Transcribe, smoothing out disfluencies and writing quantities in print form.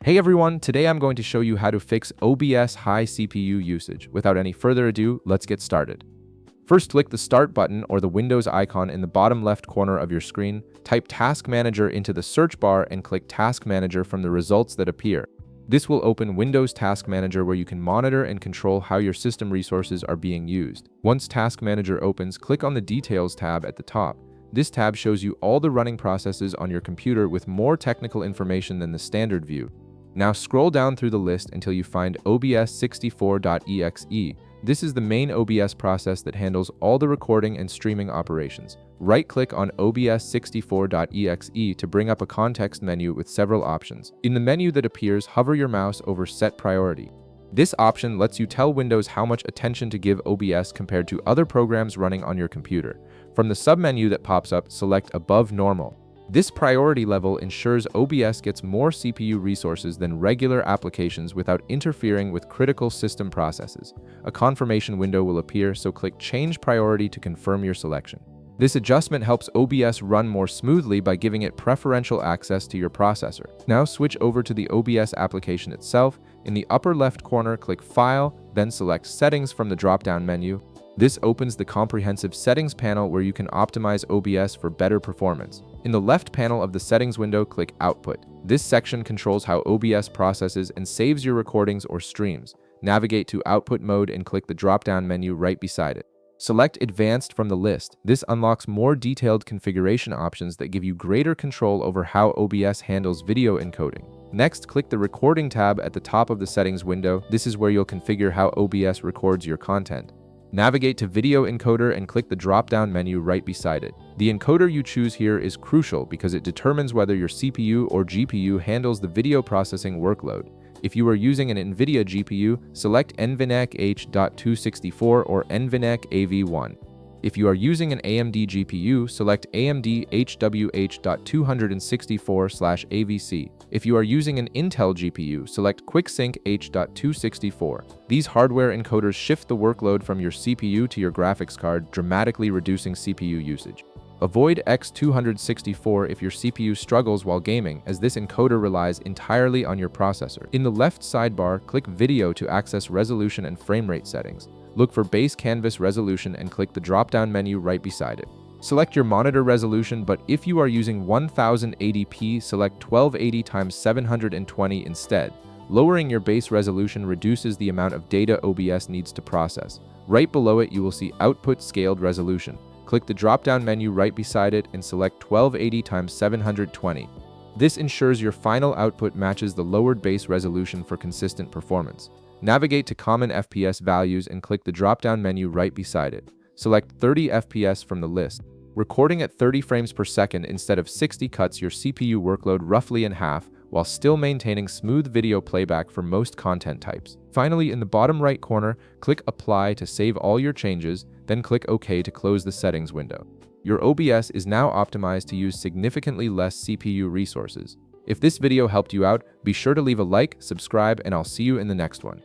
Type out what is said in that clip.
Hey everyone, today I'm going to show you how to fix OBS high CPU usage. Without any further ado, let's get started. First, click the Start button or the Windows icon in the bottom left corner of your screen, type Task Manager into the search bar and click Task Manager from the results that appear. This will open Windows Task Manager where you can monitor and control how your system resources are being used. Once Task Manager opens, click on the Details tab at the top. This tab shows you all the running processes on your computer with more technical information than the standard view. Now scroll down through the list until you find OBS 64.exe. This is the main OBS process that handles all the recording and streaming operations. Right-click on OBS 64.exe to bring up a context menu with several options. In the menu that appears, hover your mouse over Set Priority. This option lets you tell Windows how much attention to give OBS compared to other programs running on your computer. From the submenu that pops up, select Above Normal. This priority level ensures OBS gets more CPU resources than regular applications without interfering with critical system processes. A confirmation window will appear, so click Change Priority to confirm your selection. This adjustment helps OBS run more smoothly by giving it preferential access to your processor. Now switch over to the OBS application itself. In the upper left corner, click File, then select Settings from the drop-down menu. This opens the comprehensive settings panel where you can optimize OBS for better performance. In the left panel of the settings window, click Output. This section controls how OBS processes and saves your recordings or streams. Navigate to Output mode and click the drop-down menu right beside it. Select Advanced from the list. This unlocks more detailed configuration options that give you greater control over how OBS handles video encoding. Next, click the Recording tab at the top of the settings window. This is where you'll configure how OBS records your content. Navigate to Video Encoder and click the drop-down menu right beside it. The encoder you choose here is crucial because it determines whether your CPU or GPU handles the video processing workload. If you are using an NVIDIA GPU, select NVENC H.264 or NVENC AV1. If you are using an AMD GPU, select AMD HWH.264/AVC. If you are using an Intel GPU, select QuickSync H.264. These hardware encoders shift the workload from your CPU to your graphics card, dramatically reducing CPU usage. Avoid X264 if your CPU struggles while gaming, as this encoder relies entirely on your processor. In the left sidebar, click Video to access resolution and frame rate settings. Look for Base Canvas Resolution and click the drop-down menu right beside it. Select your monitor resolution, but if you are using 1080p, select 1280x720 instead. Lowering your base resolution reduces the amount of data OBS needs to process. Right below it, you will see Output Scaled Resolution. Click the drop-down menu right beside it and select 1280x720. This ensures your final output matches the lowered base resolution for consistent performance. Navigate to Common FPS values and click the drop-down menu right beside it. Select 30 FPS from the list. Recording at 30 frames per second instead of 60 cuts your CPU workload roughly in half, while still maintaining smooth video playback for most content types. Finally, in the bottom right corner, click Apply to save all your changes, then click OK to close the settings window. Your OBS is now optimized to use significantly less CPU resources. If this video helped you out, be sure to leave a like, subscribe, and I'll see you in the next one.